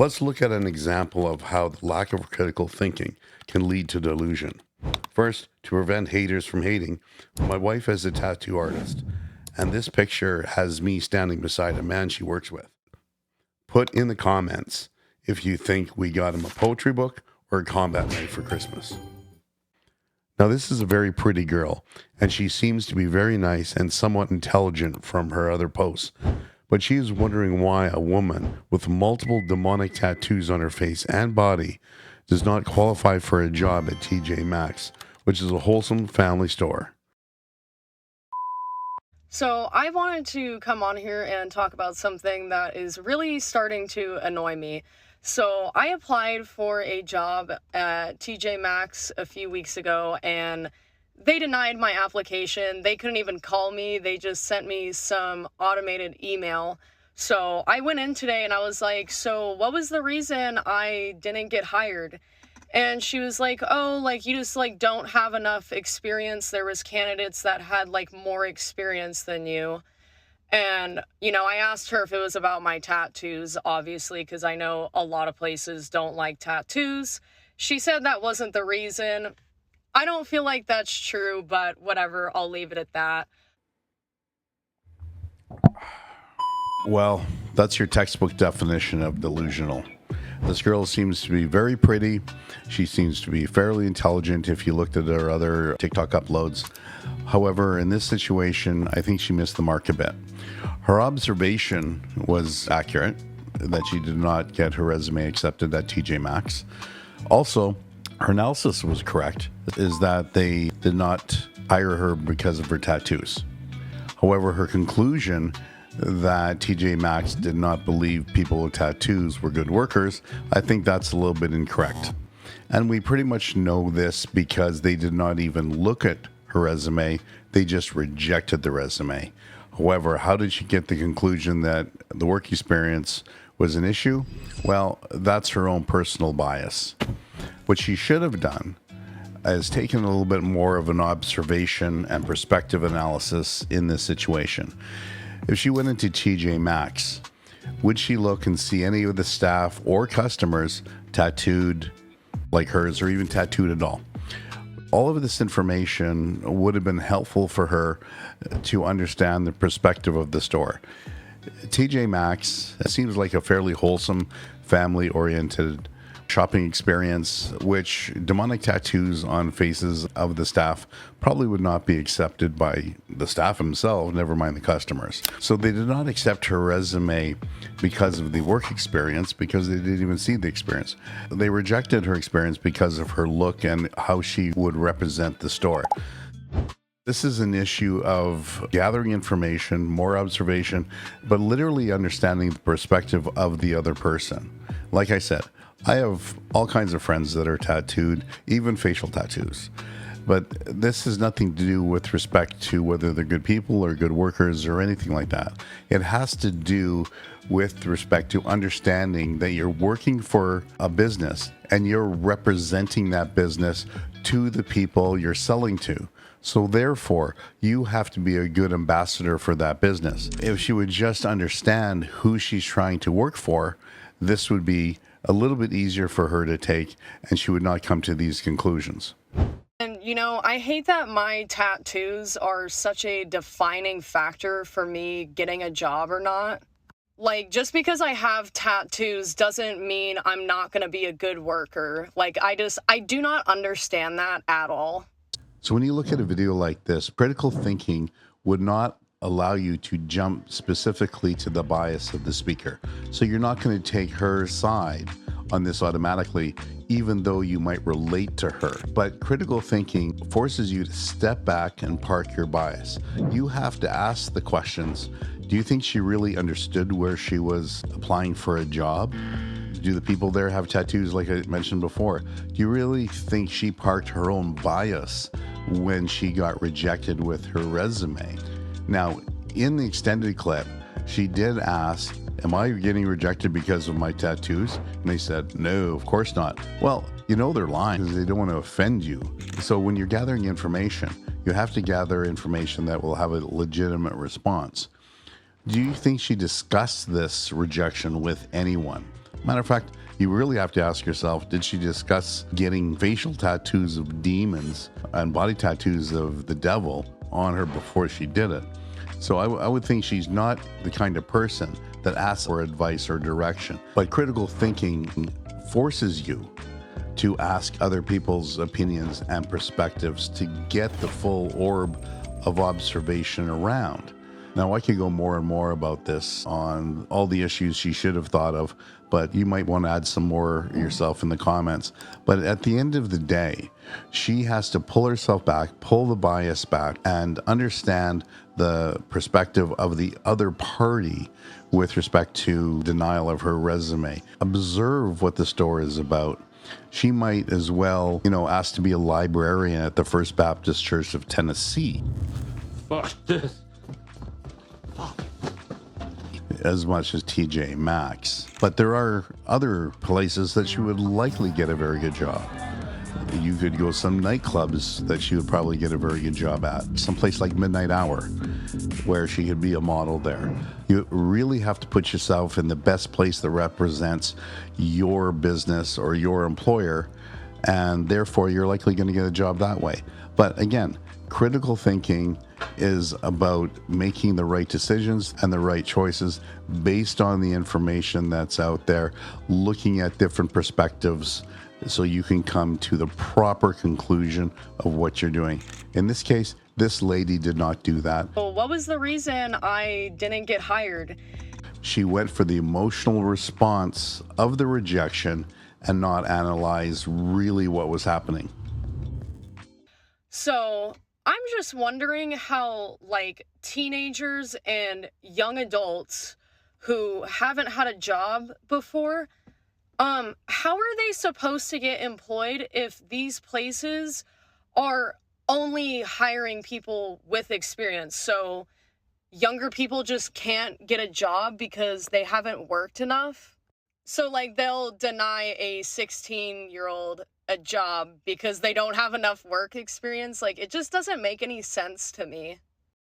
Let's look at an example of how the lack of critical thinking can lead to delusion. First, to prevent haters from hating, my wife is a tattoo artist, and this picture has me standing beside a man she works with. Put in the comments if you think we got him a poetry book or a combat knife for Christmas. Now, this is a very pretty girl, and she seems to be very nice and somewhat intelligent from her other posts. But she is wondering why a woman with multiple demonic tattoos on her face and body does not qualify for a job at TJ Maxx, which is a wholesome family store. So I wanted to come on here and talk about something that is really starting to annoy me. So I applied for a job at TJ Maxx a few weeks ago and they denied my application. They couldn't even call me. They just sent me some automated email. So I went in today and I was like, so what was the reason I didn't get hired? And she was like, oh, like, you just, like, don't have enough experience. There was candidates that had, like, more experience than you. And, I asked her if it was about my tattoos, obviously, because I know a lot of places don't like tattoos. She said that wasn't the reason. I don't feel like that's true, but whatever, I'll leave it at that. Well, that's your textbook definition of delusional. This girl seems to be very pretty. She seems to be fairly intelligent if you looked at her other TikTok uploads. However, in this situation, I think she missed the mark a bit. Her observation was accurate, that she did not get her resume accepted at TJ Maxx. Also, her analysis was correct, is that they did not hire her because of her tattoos. However, her conclusion that TJ Maxx did not believe people with tattoos were good workers, I think that's a little bit incorrect. And we pretty much know this because they did not even look at her resume, they just rejected the resume. However, how did she get the conclusion that the work experience was an issue? Well, that's her own personal bias. What she should have done is taken a little bit more of an observation and perspective analysis in this situation. If she went into TJ Maxx, would she look and see any of the staff or customers tattooed like hers or even tattooed at all? All of this information would have been helpful for her to understand the perspective of the store. TJ Maxx seems like a fairly wholesome, family-oriented shopping experience, which demonic tattoos on faces of the staff probably would not be accepted by the staff themselves, never mind the customers. So they did not accept her resume because of the work experience, because they didn't even see the experience. They rejected her experience because of her look and how she would represent the store. This is an issue of gathering information, more observation, but literally understanding the perspective of the other person. Like I said, I have all kinds of friends that are tattooed, even facial tattoos. But this has nothing to do with respect to whether they're good people or good workers or anything like that. It has to do with respect to understanding that you're working for a business and you're representing that business to the people you're selling to. So therefore, you have to be a good ambassador for that business. If she would just understand who she's trying to work for, this would be a little bit easier for her to take, and she would not come to these conclusions. And, I hate that my tattoos are such a defining factor for me getting a job or not. Like, just because I have tattoos doesn't mean I'm not going to be a good worker. Like, I do not understand that at all. So when you look at a video like this, critical thinking would not allow you to jump specifically to the bias of the speaker. So you're not going to take her side on this automatically, even though you might relate to her. But critical thinking forces you to step back and park your bias. You have to ask the questions. Do you think she really understood where she was applying for a job? Do the people there have tattoos like I mentioned before? Do you really think she parked her own bias when she got rejected with her resume? Now, in the extended clip, she did ask, am I getting rejected because of my tattoos? And they said, no, of course not. Well, they're lying because they don't want to offend you. So when you're gathering information, you have to gather information that will have a legitimate response. Do you think she discussed this rejection with anyone? Matter of fact, you really have to ask yourself, did she discuss getting facial tattoos of demons and body tattoos of the devil on her before she did it? So I would think she's not the kind of person that asks for advice or direction. But critical thinking forces you to ask other people's opinions and perspectives to get the full orb of observation around. Now, I could go more and more about this on all the issues she should have thought of, but you might want to add some more yourself in the comments. But at the end of the day, she has to pull herself back, pull the bias back, and understand the perspective of the other party with respect to denial of her resume. Observe what the story is about. She might as well, ask to be a librarian at the First Baptist Church of Tennessee. Fuck this. As much as TJ Maxx. But there are other places that she would likely get a very good job. You could go some nightclubs that she would probably get a very good job at. Someplace like Midnight Hour, where she could be a model there. You really have to put yourself in the best place that represents your business or your employer, and therefore you're likely going to get a job that way. But again, critical thinking is about making the right decisions and the right choices based on the information that's out there, looking at different perspectives so you can come to the proper conclusion of what you're doing. In this case, this lady did not do that. Well, what was the reason I didn't get hired? She went for the emotional response of the rejection and not analyze really what was happening. So I'm just wondering how, teenagers and young adults who haven't had a job before, how are they supposed to get employed if these places are only hiring people with experience? So younger people just can't get a job because they haven't worked enough? So, they'll deny a 16-year-old a job because they don't have enough work experience? It just doesn't make any sense to me.